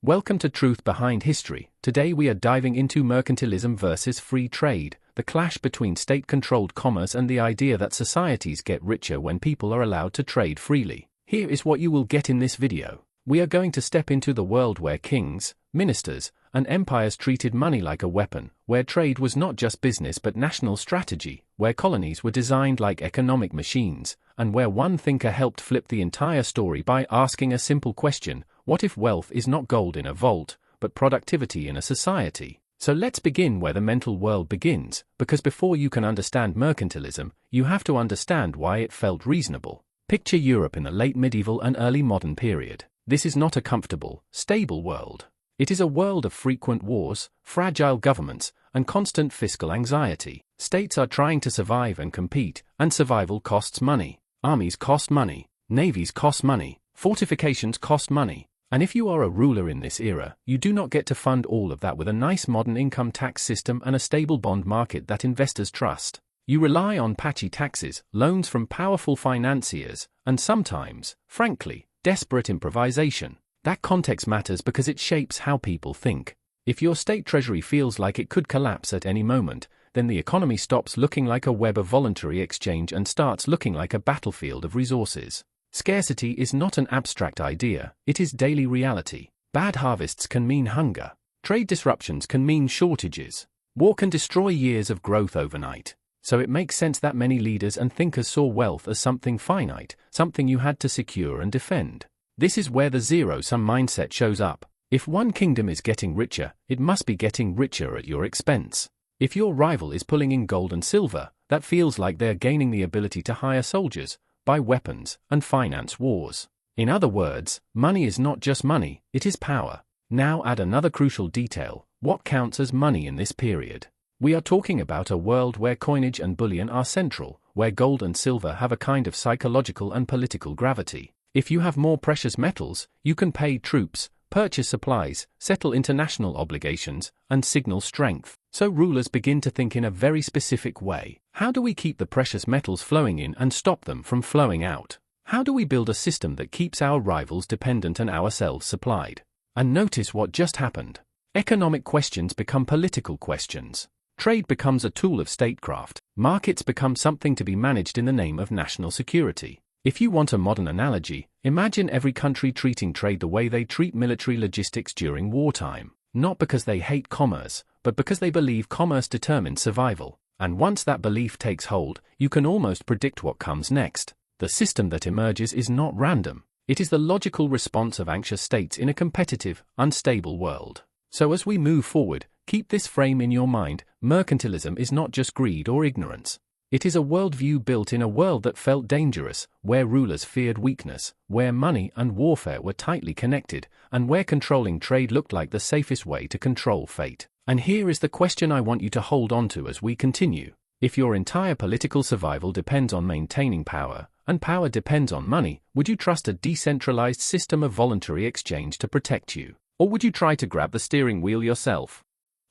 Welcome to Truth Behind History. Today we are diving into mercantilism versus free trade, the clash between state-controlled commerce and the idea that societies get richer when people are allowed to trade freely. Here is what you will get in this video. We are going to step into the world where kings, ministers, and empires treated money like a weapon, where trade was not just business but national strategy, where colonies were designed like economic machines, and where one thinker helped flip the entire story by asking a simple question: what if wealth is not gold in a vault, but productivity in a society? So let's begin where the mental world begins, because before you can understand mercantilism, you have to understand why it felt reasonable. Picture Europe in the late medieval and early modern period. This is not a comfortable, stable world. It is a world of frequent wars, fragile governments, and constant fiscal anxiety. States are trying to survive and compete, and survival costs money. Armies cost money, navies cost money, fortifications cost money. And if you are a ruler in this era, you do not get to fund all of that with a nice modern income tax system and a stable bond market that investors trust. You rely on patchy taxes, loans from powerful financiers, and sometimes, frankly, desperate improvisation. That context matters because it shapes how people think. If your state treasury feels like it could collapse at any moment, then the economy stops looking like a web of voluntary exchange and starts looking like a battlefield of resources. Scarcity is not an abstract idea, it is daily reality. Bad harvests can mean hunger. Trade disruptions can mean shortages. War can destroy years of growth overnight. So it makes sense that many leaders and thinkers saw wealth as something finite, something you had to secure and defend. This is where the zero-sum mindset shows up. If one kingdom is getting richer, it must be getting richer at your expense. If your rival is pulling in gold and silver, that feels like they're gaining the ability to hire soldiers, buy weapons, and finance wars. In other words, money is not just money, it is power. Now add another crucial detail: what counts as money in this period? We are talking about a world where coinage and bullion are central, where gold and silver have a kind of psychological and political gravity. If you have more precious metals, you can pay troops, purchase supplies, settle international obligations, and signal strength. So rulers begin to think in a very specific way. How do we keep the precious metals flowing in and stop them from flowing out? How do we build a system that keeps our rivals dependent and ourselves supplied? And notice what just happened. Economic questions become political questions. Trade becomes a tool of statecraft. Markets become something to be managed in the name of national security. If you want a modern analogy, imagine every country treating trade the way they treat military logistics during wartime. Not because they hate commerce, but because they believe commerce determines survival. And once that belief takes hold, you can almost predict what comes next. The system that emerges is not random. It is the logical response of anxious states in a competitive, unstable world. So as we move forward, keep this frame in your mind: mercantilism is not just greed or ignorance. It is a worldview built in a world that felt dangerous, where rulers feared weakness, where money and warfare were tightly connected, and where controlling trade looked like the safest way to control fate. And here is the question I want you to hold on to as we continue. If your entire political survival depends on maintaining power, and power depends on money, would you trust a decentralized system of voluntary exchange to protect you? Or would you try to grab the steering wheel yourself?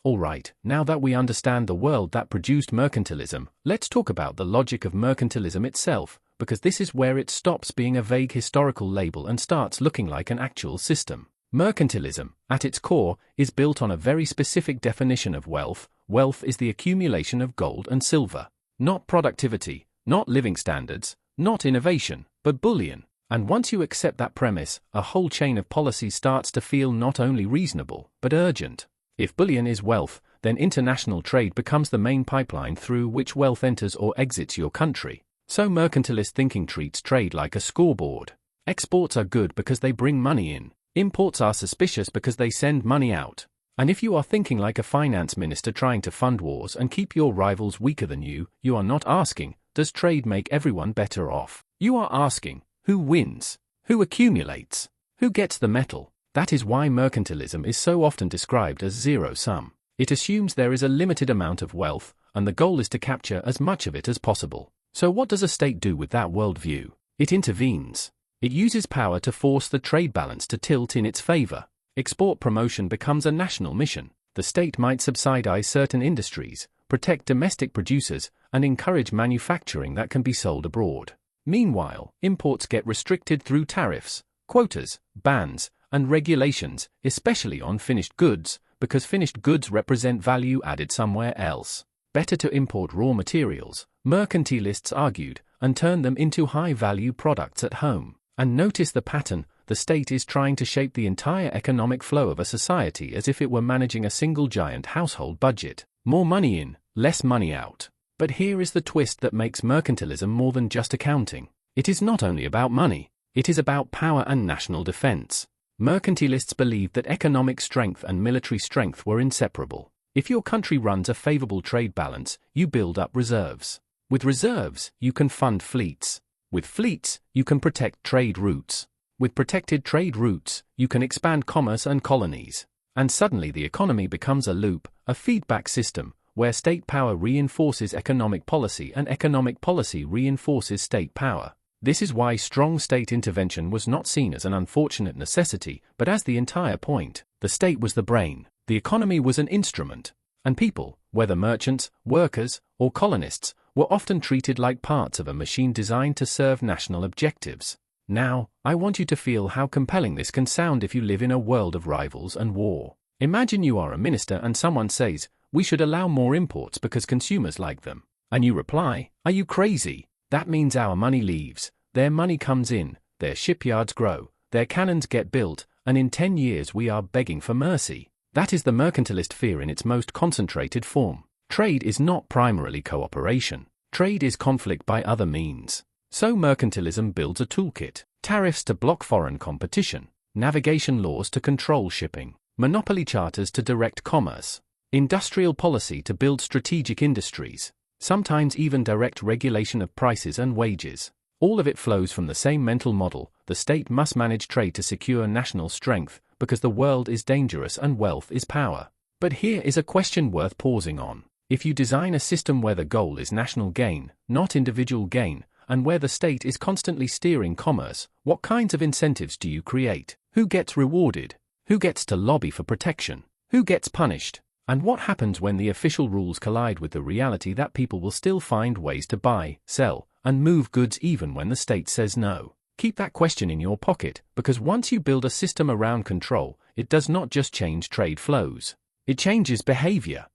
Alright, now that we understand the world that produced mercantilism, let's talk about the logic of mercantilism itself, because this is where it stops being a vague historical label and starts looking like an actual system. Mercantilism, at its core, is built on a very specific definition of wealth. Wealth is the accumulation of gold and silver. Not productivity, not living standards, not innovation, but bullion. And once you accept that premise, a whole chain of policies starts to feel not only reasonable, but urgent. If bullion is wealth, then international trade becomes the main pipeline through which wealth enters or exits your country. So mercantilist thinking treats trade like a scoreboard. Exports are good because they bring money in. Imports are suspicious because they send money out. And if you are thinking like a finance minister trying to fund wars and keep your rivals weaker than you, you are not asking, does trade make everyone better off? You are asking, who wins? Who accumulates? Who gets the metal? That is why mercantilism is so often described as zero-sum. It assumes there is a limited amount of wealth, and the goal is to capture as much of it as possible. So what does a state do with that worldview? It intervenes. It uses power to force the trade balance to tilt in its favor. Export promotion becomes a national mission. The state might subsidize certain industries, protect domestic producers, and encourage manufacturing that can be sold abroad. Meanwhile, imports get restricted through tariffs, quotas, bans, and regulations, especially on finished goods, because finished goods represent value added somewhere else. Better to import raw materials, mercantilists argued, and turn them into high-value products at home. And notice the pattern: the state is trying to shape the entire economic flow of a society as if it were managing a single giant household budget. More money in, less money out. But here is the twist that makes mercantilism more than just accounting. It is not only about money, it is about power and national defense. Mercantilists believed that economic strength and military strength were inseparable. If your country runs a favorable trade balance, you build up reserves. With reserves, you can fund fleets. With fleets, you can protect trade routes. With protected trade routes, you can expand commerce and colonies. And suddenly the economy becomes a loop, a feedback system, where state power reinforces economic policy and economic policy reinforces state power. This is why strong state intervention was not seen as an unfortunate necessity, but as the entire point. The state was the brain, the economy was an instrument, and people, whether merchants, workers, or colonists, were often treated like parts of a machine designed to serve national objectives. Now, I want you to feel how compelling this can sound if you live in a world of rivals and war. Imagine you are a minister and someone says, "We should allow more imports because consumers like them." And you reply, "Are you crazy? That means our money leaves, their money comes in, their shipyards grow, their cannons get built, and in 10 years we are begging for mercy." That is the mercantilist fear in its most concentrated form. Trade is not primarily cooperation. Trade is conflict by other means. So mercantilism builds a toolkit: tariffs to block foreign competition, navigation laws to control shipping, monopoly charters to direct commerce, industrial policy to build strategic industries, sometimes even direct regulation of prices and wages. All of it flows from the same mental model: the state must manage trade to secure national strength, because the world is dangerous and wealth is power. But here is a question worth pausing on. If you design a system where the goal is national gain, not individual gain, and where the state is constantly steering commerce, what kinds of incentives do you create? Who gets rewarded? Who gets to lobby for protection? Who gets punished? And what happens when the official rules collide with the reality that people will still find ways to buy, sell, and move goods even when the state says no? Keep that question in your pocket, because once you build a system around control, it does not just change trade flows. It changes behavior.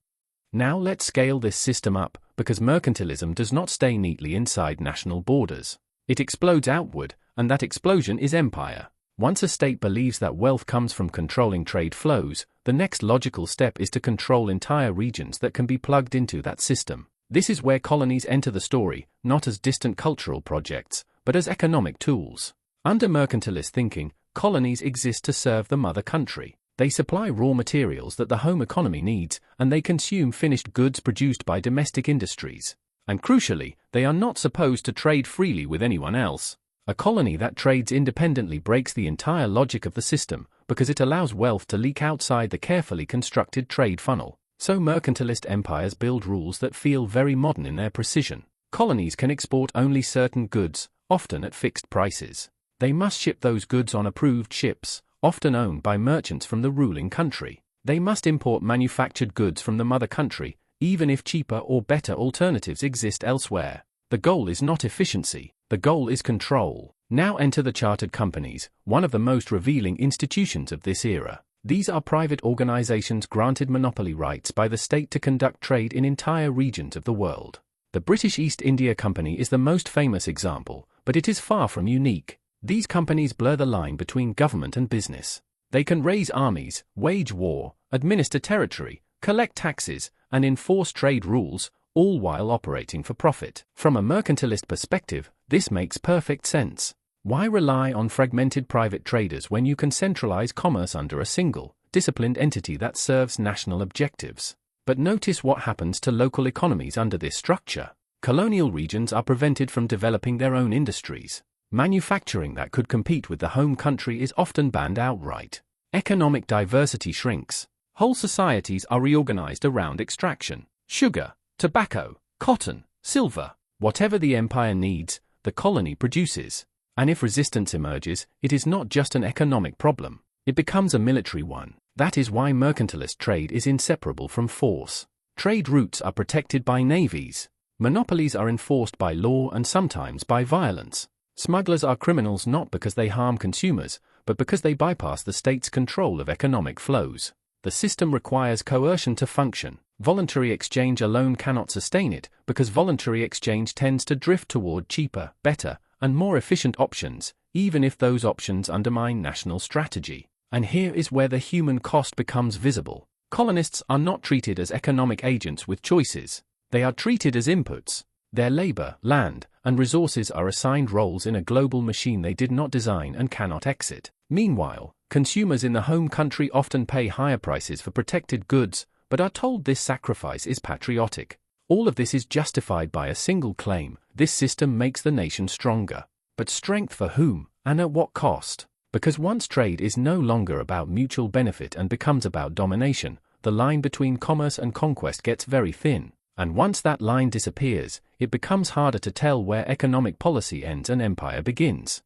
Now let's scale this system up, because mercantilism does not stay neatly inside national borders. It explodes outward, and that explosion is empire. Once a state believes that wealth comes from controlling trade flows, the next logical step is to control entire regions that can be plugged into that system. This is where colonies enter the story, not as distant cultural projects, but as economic tools. Under mercantilist thinking, colonies exist to serve the mother country. They supply raw materials that the home economy needs, and they consume finished goods produced by domestic industries. And crucially, they are not supposed to trade freely with anyone else. A colony that trades independently breaks the entire logic of the system, because it allows wealth to leak outside the carefully constructed trade funnel. So mercantilist empires build rules that feel very modern in their precision. Colonies can export only certain goods, often at fixed prices. They must ship those goods on approved ships, often owned by merchants from the ruling country. They must import manufactured goods from the mother country, even if cheaper or better alternatives exist elsewhere. The goal is not efficiency, the goal is control. Now enter the chartered companies, one of the most revealing institutions of this era. These are private organizations granted monopoly rights by the state to conduct trade in entire regions of the world. The British East India Company is the most famous example, but it is far from unique. These companies blur the line between government and business. They can raise armies, wage war, administer territory, collect taxes, and enforce trade rules, all while operating for profit. From a mercantilist perspective, this makes perfect sense. Why rely on fragmented private traders when you can centralize commerce under a single, disciplined entity that serves national objectives? But notice what happens to local economies under this structure. Colonial regions are prevented from developing their own industries. Manufacturing that could compete with the home country is often banned outright. Economic diversity shrinks. Whole societies are reorganized around extraction. Sugar, tobacco, cotton, silver, whatever the empire needs, the colony produces. And if resistance emerges, it is not just an economic problem, it becomes a military one. That is why mercantilist trade is inseparable from force. Trade routes are protected by navies. Monopolies are enforced by law and sometimes by violence. Smugglers are criminals not because they harm consumers, but because they bypass the state's control of economic flows. The system requires coercion to function. Voluntary exchange alone cannot sustain it, because voluntary exchange tends to drift toward cheaper, better, and more efficient options, even if those options undermine national strategy. And here is where the human cost becomes visible. Colonists are not treated as economic agents with choices. They are treated as inputs. Their labor, land, and resources are assigned roles in a global machine they did not design and cannot exit. Meanwhile, consumers in the home country often pay higher prices for protected goods, but are told this sacrifice is patriotic. All of this is justified by a single claim: this system makes the nation stronger. But strength for whom, and at what cost? Because once trade is no longer about mutual benefit and becomes about domination, the line between commerce and conquest gets very thin. And once that line disappears, it becomes harder to tell where economic policy ends and empire begins.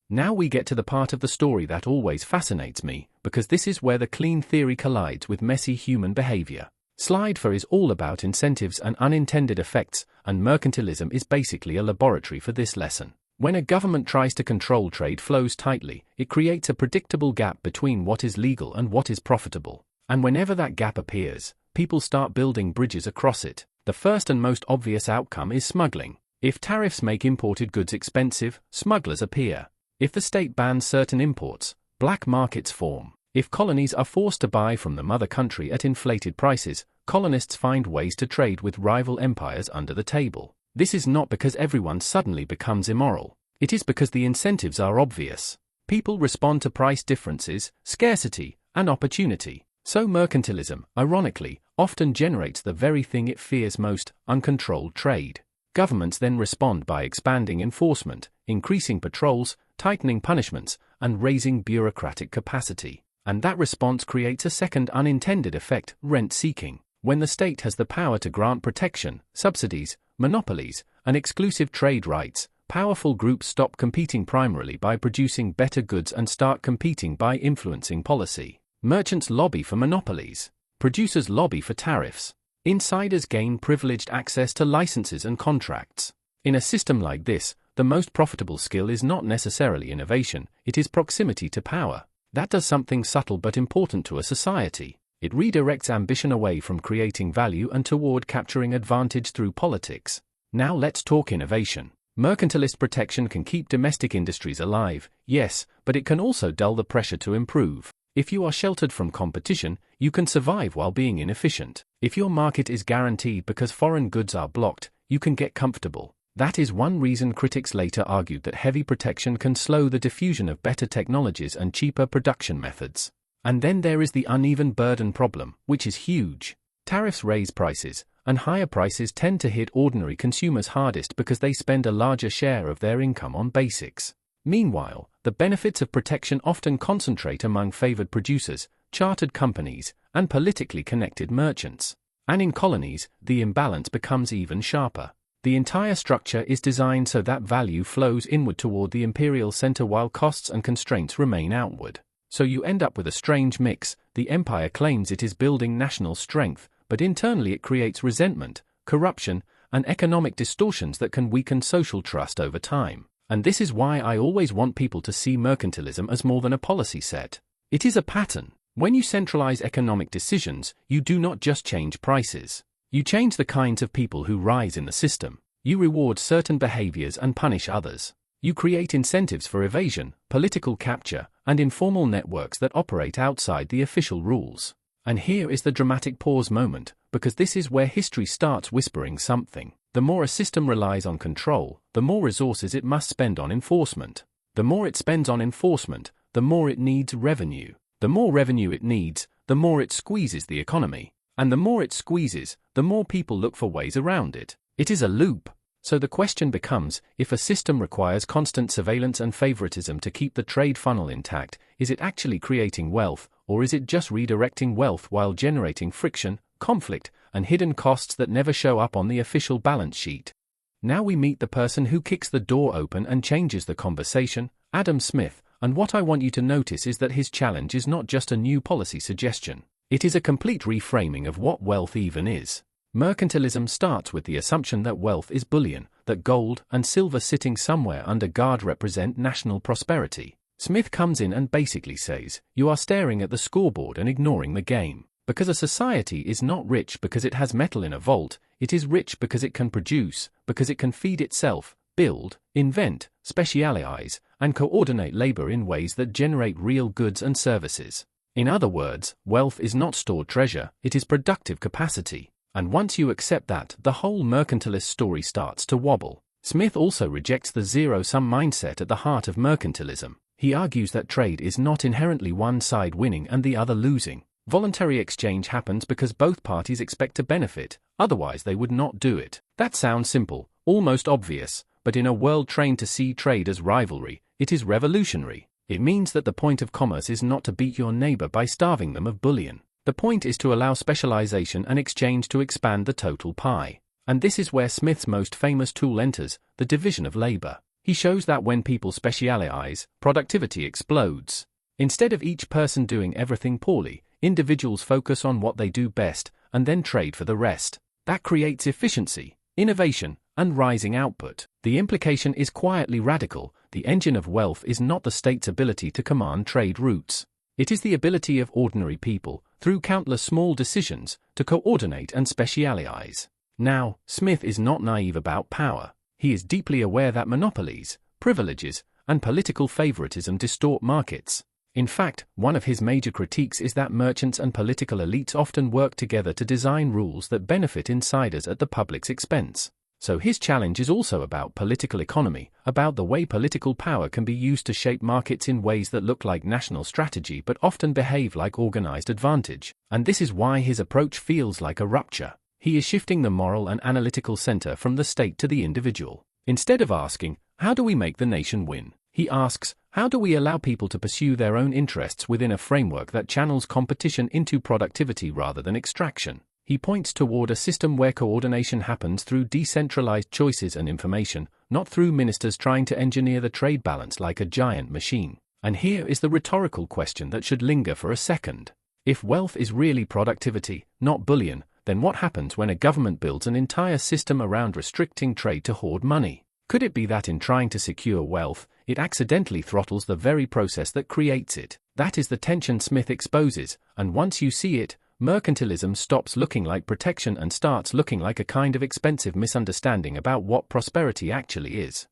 Now we get to the part of the story that always fascinates me, because this is where the clean theory collides with messy human behavior. Slide 4 is all about incentives and unintended effects, and mercantilism is basically a laboratory for this lesson. When a government tries to control trade flows tightly, it creates a predictable gap between what is legal and what is profitable. And whenever that gap appears, people start building bridges across it. The first and most obvious outcome is smuggling. If tariffs make imported goods expensive, smugglers appear. If the state bans certain imports, black markets form. If colonies are forced to buy from the mother country at inflated prices, colonists find ways to trade with rival empires under the table. This is not because everyone suddenly becomes immoral. It is because the incentives are obvious. People respond to price differences, scarcity, and opportunity. So mercantilism, ironically, often generates the very thing it fears most: uncontrolled trade. Governments then respond by expanding enforcement, increasing patrols, tightening punishments, and raising bureaucratic capacity. And that response creates a second unintended effect: rent-seeking. When the state has the power to grant protection, subsidies, monopolies, and exclusive trade rights, powerful groups stop competing primarily by producing better goods and start competing by influencing policy. Merchants lobby for monopolies. Producers lobby for tariffs. Insiders gain privileged access to licenses and contracts. In a system like this, the most profitable skill is not necessarily innovation, it is proximity to power. That does something subtle but important to a society. It redirects ambition away from creating value and toward capturing advantage through politics. Now let's talk innovation. Mercantilist protection can keep domestic industries alive, yes, but it can also dull the pressure to improve. If you are sheltered from competition, you can survive while being inefficient. If your market is guaranteed because foreign goods are blocked, you can get comfortable. That is one reason critics later argued that heavy protection can slow the diffusion of better technologies and cheaper production methods. And then there is the uneven burden problem, which is huge. Tariffs raise prices, and higher prices tend to hit ordinary consumers hardest because they spend a larger share of their income on basics. Meanwhile, the benefits of protection often concentrate among favored producers, chartered companies, and politically connected merchants. And in colonies, the imbalance becomes even sharper. The entire structure is designed so that value flows inward toward the imperial center while costs and constraints remain outward. So you end up with a strange mix. The empire claims it is building national strength, but internally it creates resentment, corruption, and economic distortions that can weaken social trust over time. And this is why I always want people to see mercantilism as more than a policy set. It is a pattern. When you centralize economic decisions, you do not just change prices. You change the kinds of people who rise in the system. You reward certain behaviors and punish others. You create incentives for evasion, political capture, and informal networks that operate outside the official rules. And here is the dramatic pause moment, because this is where history starts whispering something. The more a system relies on control, the more resources it must spend on enforcement. The more it spends on enforcement, the more it needs revenue. The more revenue it needs, the more it squeezes the economy. And the more it squeezes, the more people look for ways around it. It is a loop. So the question becomes, if a system requires constant surveillance and favoritism to keep the trade funnel intact, is it actually creating wealth, or is it just redirecting wealth while generating friction, conflict, and hidden costs that never show up on the official balance sheet? Now we meet the person who kicks the door open and changes the conversation, Adam Smith, and what I want you to notice is that his challenge is not just a new policy suggestion. It is a complete reframing of what wealth even is. Mercantilism starts with the assumption that wealth is bullion, that gold and silver sitting somewhere under guard represent national prosperity. Smith comes in and basically says, you are staring at the scoreboard and ignoring the game. Because a society is not rich because it has metal in a vault, it is rich because it can produce, because it can feed itself, build, invent, specialize, and coordinate labor in ways that generate real goods and services. In other words, wealth is not stored treasure, it is productive capacity. And once you accept that, the whole mercantilist story starts to wobble. Smith also rejects the zero-sum mindset at the heart of mercantilism. He argues that trade is not inherently one side winning and the other losing. Voluntary exchange happens because both parties expect to benefit, otherwise they would not do it. That sounds simple, almost obvious, but in a world trained to see trade as rivalry, it is revolutionary. It means that the point of commerce is not to beat your neighbor by starving them of bullion. The point is to allow specialization and exchange to expand the total pie. And this is where Smith's most famous tool enters, the division of labor. He shows that when people specialize, productivity explodes. Instead of each person doing everything poorly, individuals focus on what they do best, and then trade for the rest. That creates efficiency, innovation, and rising output. The implication is quietly radical. The engine of wealth is not the state's ability to command trade routes. It is the ability of ordinary people, through countless small decisions, to coordinate and specialize. Now, Smith is not naive about power. He is deeply aware that monopolies, privileges, and political favoritism distort markets. In fact, one of his major critiques is that merchants and political elites often work together to design rules that benefit insiders at the public's expense. So his challenge is also about political economy, about the way political power can be used to shape markets in ways that look like national strategy but often behave like organized advantage. And this is why his approach feels like a rupture. He is shifting the moral and analytical center from the state to the individual. Instead of asking, how do we make the nation win? He asks, how do we allow people to pursue their own interests within a framework that channels competition into productivity rather than extraction? He points toward a system where coordination happens through decentralized choices and information, not through ministers trying to engineer the trade balance like a giant machine. And here is the rhetorical question that should linger for a second. If wealth is really productivity, not bullion, then what happens when a government builds an entire system around restricting trade to hoard money? Could it be that in trying to secure wealth, it accidentally throttles the very process that creates it? That is the tension Smith exposes, and once you see it, mercantilism stops looking like protection and starts looking like a kind of expensive misunderstanding about what prosperity actually is.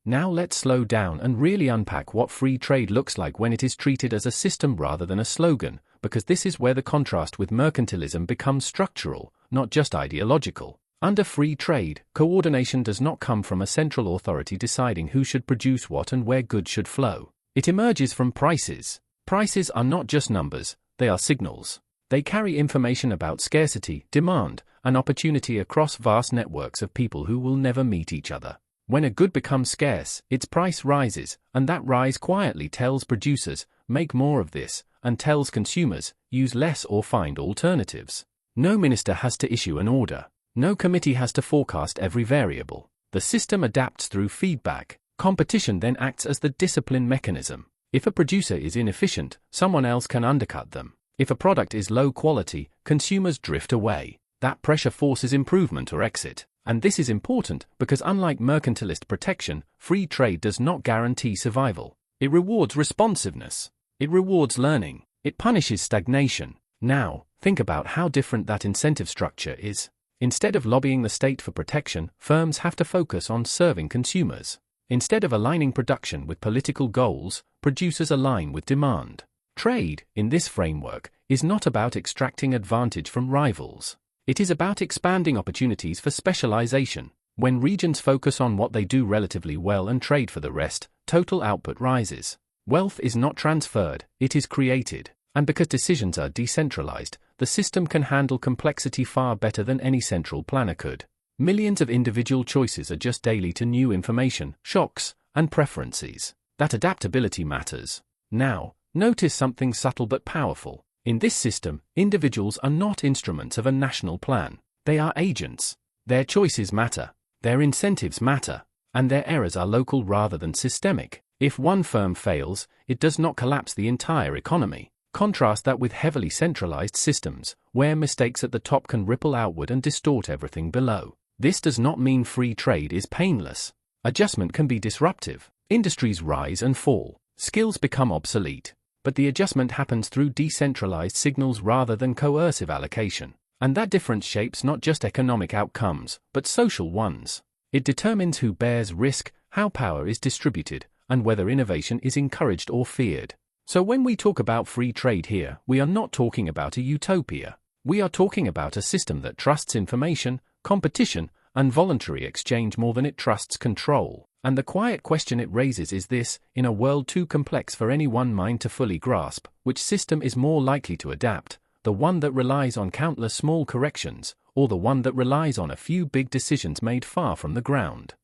Now let's slow down and really unpack what free trade looks like when it is treated as a system rather than a slogan, because this is where the contrast with mercantilism becomes structural, not just ideological. Under free trade, coordination does not come from a central authority deciding who should produce what and where goods should flow. It emerges from prices. Prices are not just numbers, they are signals. They carry information about scarcity, demand, and opportunity across vast networks of people who will never meet each other. When a good becomes scarce, its price rises, and that rise quietly tells producers, make more of this, and tells consumers, use less or find alternatives. No minister has to issue an order. No committee has to forecast every variable. The system adapts through feedback. Competition then acts as the discipline mechanism. If a producer is inefficient, someone else can undercut them. If a product is low quality, consumers drift away. That pressure forces improvement or exit. And this is important because unlike mercantilist protection, free trade does not guarantee survival. It rewards responsiveness. It rewards learning. It punishes stagnation. Now, think about how different that incentive structure is. Instead of lobbying the state for protection, firms have to focus on serving consumers. Instead of aligning production with political goals, producers align with demand. Trade, in this framework, is not about extracting advantage from rivals. It is about expanding opportunities for specialization. When regions focus on what they do relatively well and trade for the rest, total output rises. Wealth is not transferred, it is created. And because decisions are decentralized, the system can handle complexity far better than any central planner could. Millions of individual choices adjust daily to new information, shocks, and preferences. That adaptability matters. Now, notice something subtle but powerful. In this system, individuals are not instruments of a national plan. They are agents. Their choices matter. Their incentives matter. And their errors are local rather than systemic. If one firm fails, it does not collapse the entire economy. Contrast that with heavily centralized systems, where mistakes at the top can ripple outward and distort everything below. This does not mean free trade is painless. Adjustment can be disruptive. Industries rise and fall. skills become obsolete. But the adjustment happens through decentralized signals rather than coercive allocation. And that difference shapes not just economic outcomes, but social ones. It determines who bears risk, how power is distributed, and whether innovation is encouraged or feared. So when we talk about free trade here, we are not talking about a utopia. We are talking about a system that trusts information, competition, and voluntary exchange more than it trusts control. And the quiet question it raises is this: in a world too complex for any one mind to fully grasp, which system is more likely to adapt, the one that relies on countless small corrections, or the one that relies on a few big decisions made far from the ground?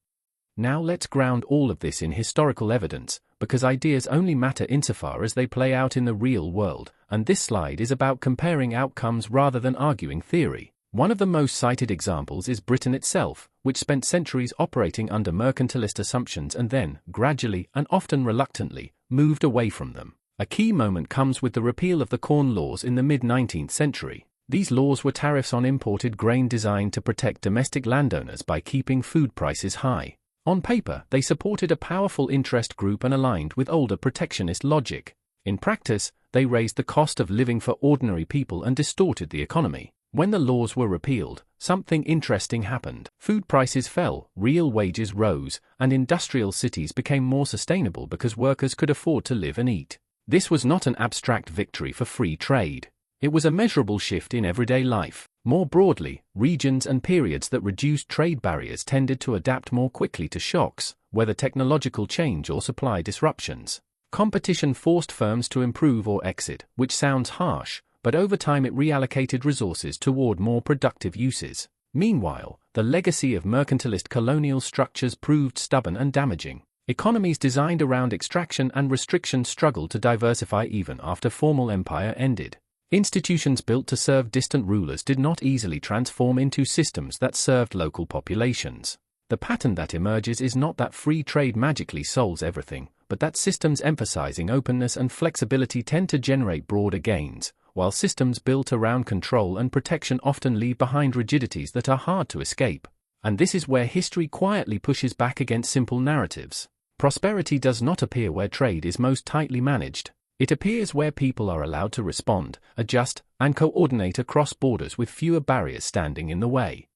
Now let's ground all of this in historical evidence, because ideas only matter insofar as they play out in the real world, and this slide is about comparing outcomes rather than arguing theory. One of the most cited examples is Britain itself, which spent centuries operating under mercantilist assumptions and then, gradually and often reluctantly, moved away from them. A key moment comes with the repeal of the Corn Laws in the mid-19th century. These laws were tariffs on imported grain designed to protect domestic landowners by keeping food prices high. On paper, they supported a powerful interest group and aligned with older protectionist logic. In practice, they raised the cost of living for ordinary people and distorted the economy. When the laws were repealed, something interesting happened. Food prices fell, real wages rose, and industrial cities became more sustainable because workers could afford to live and eat. This was not an abstract victory for free trade. It was a measurable shift in everyday life. More broadly, regions and periods that reduced trade barriers tended to adapt more quickly to shocks, whether technological change or supply disruptions. Competition forced firms to improve or exit, which sounds harsh, but over time it reallocated resources toward more productive uses. Meanwhile, the legacy of mercantilist colonial structures proved stubborn and damaging. Economies designed around extraction and restriction struggled to diversify even after formal empire ended. Institutions built to serve distant rulers did not easily transform into systems that served local populations. The pattern that emerges is not that free trade magically solves everything, but that systems emphasizing openness and flexibility tend to generate broader gains, while systems built around control and protection often leave behind rigidities that are hard to escape. And this is where history quietly pushes back against simple narratives. Prosperity does not appear where trade is most tightly managed. It appears where people are allowed to respond, adjust, and coordinate across borders with fewer barriers standing in the way.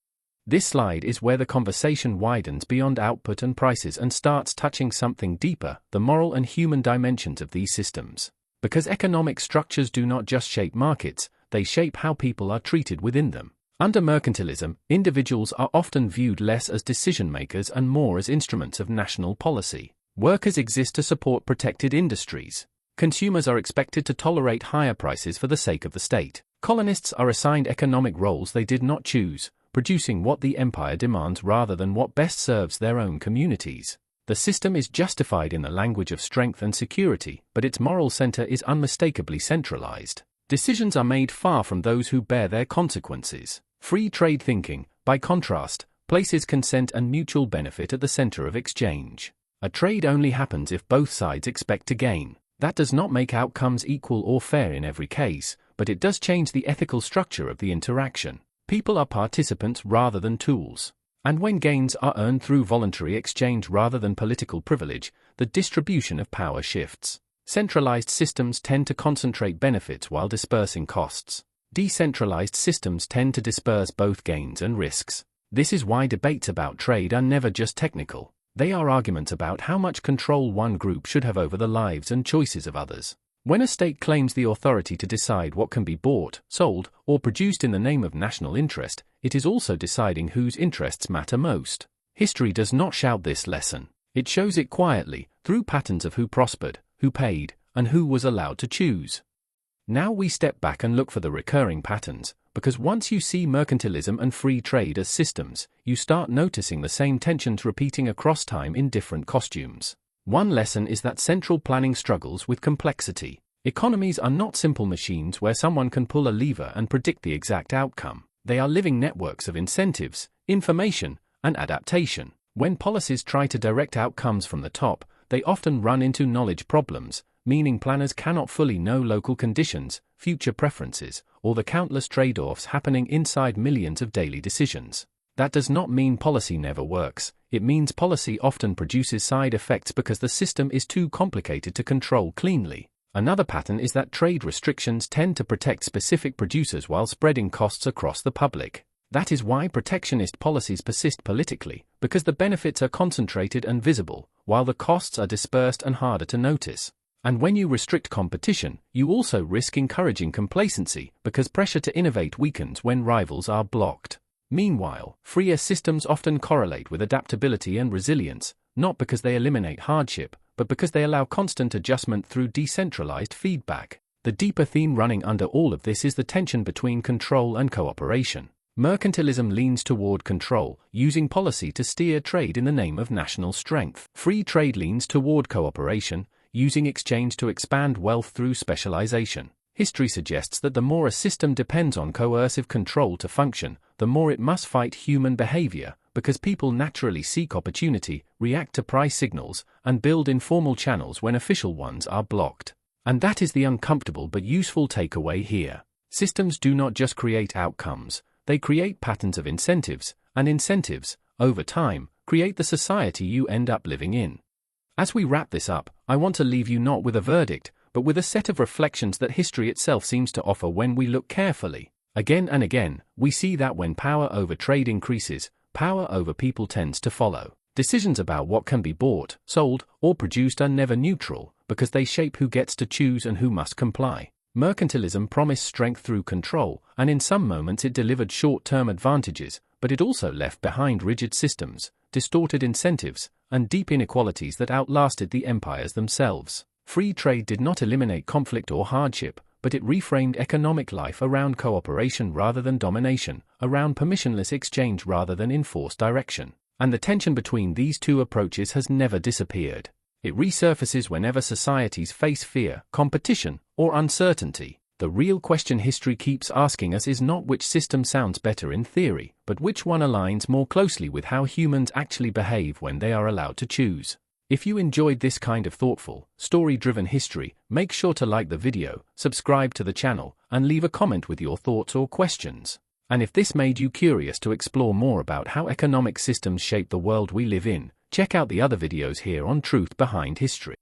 This slide is where the conversation widens beyond output and prices and starts touching something deeper, the moral and human dimensions of these systems. Because economic structures do not just shape markets, they shape how people are treated within them. Under mercantilism, individuals are often viewed less as decision-makers and more as instruments of national policy. Workers exist to support protected industries. Consumers are expected to tolerate higher prices for the sake of the state. Colonists are assigned economic roles they did not choose, producing what the empire demands rather than what best serves their own communities. The system is justified in the language of strength and security, but its moral center is unmistakably centralized. Decisions are made far from those who bear their consequences. Free trade thinking, by contrast, places consent and mutual benefit at the center of exchange. A trade only happens if both sides expect to gain. That does not make outcomes equal or fair in every case, but it does change the ethical structure of the interaction. People are participants rather than tools. And when gains are earned through voluntary exchange rather than political privilege, the distribution of power shifts. Centralized systems tend to concentrate benefits while dispersing costs. Decentralized systems tend to disperse both gains and risks. This is why debates about trade are never just technical. They are arguments about how much control one group should have over the lives and choices of others. When a state claims the authority to decide what can be bought, sold, or produced in the name of national interest, it is also deciding whose interests matter most. History does not shout this lesson. It shows it quietly, through patterns of who prospered, who paid, and who was allowed to choose. Now we step back and look for the recurring patterns, because once you see mercantilism and free trade as systems, you start noticing the same tensions repeating across time in different costumes. One lesson is that central planning struggles with complexity. Economies are not simple machines where someone can pull a lever and predict the exact outcome. They are living networks of incentives, information, and adaptation. When policies try to direct outcomes from the top, they often run into knowledge problems, meaning planners cannot fully know local conditions, future preferences, or the countless trade-offs happening inside millions of daily decisions. That does not mean policy never works. It means policy often produces side effects because the system is too complicated to control cleanly. Another pattern is that trade restrictions tend to protect specific producers while spreading costs across the public. That is why protectionist policies persist politically, because the benefits are concentrated and visible, while the costs are dispersed and harder to notice. And when you restrict competition, you also risk encouraging complacency, because pressure to innovate weakens when rivals are blocked. Meanwhile, freer systems often correlate with adaptability and resilience, not because they eliminate hardship, but because they allow constant adjustment through decentralized feedback. The deeper theme running under all of this is the tension between control and cooperation. Mercantilism leans toward control, using policy to steer trade in the name of national strength. Free trade leans toward cooperation, using exchange to expand wealth through specialization. History suggests that the more a system depends on coercive control to function, the more it must fight human behavior, because people naturally seek opportunity, react to price signals, and build informal channels when official ones are blocked. And that is the uncomfortable but useful takeaway here. Systems do not just create outcomes, they create patterns of incentives, and incentives, over time, create the society you end up living in. As we wrap this up, I want to leave you not with a verdict, but with a set of reflections that history itself seems to offer when we look carefully. Again and again, we see that when power over trade increases, power over people tends to follow. Decisions about what can be bought, sold, or produced are never neutral, because they shape who gets to choose and who must comply. Mercantilism promised strength through control, and in some moments it delivered short-term advantages, but it also left behind rigid systems, distorted incentives, and deep inequalities that outlasted the empires themselves. Free trade did not eliminate conflict or hardship, but it reframed economic life around cooperation rather than domination, around permissionless exchange rather than enforced direction. And the tension between these two approaches has never disappeared. It resurfaces whenever societies face fear, competition, or uncertainty. The real question history keeps asking us is not which system sounds better in theory, but which one aligns more closely with how humans actually behave when they are allowed to choose. If you enjoyed this kind of thoughtful, story-driven history, make sure to like the video, subscribe to the channel, and leave a comment with your thoughts or questions. And if this made you curious to explore more about how economic systems shape the world we live in, check out the other videos here on Truth Behind History.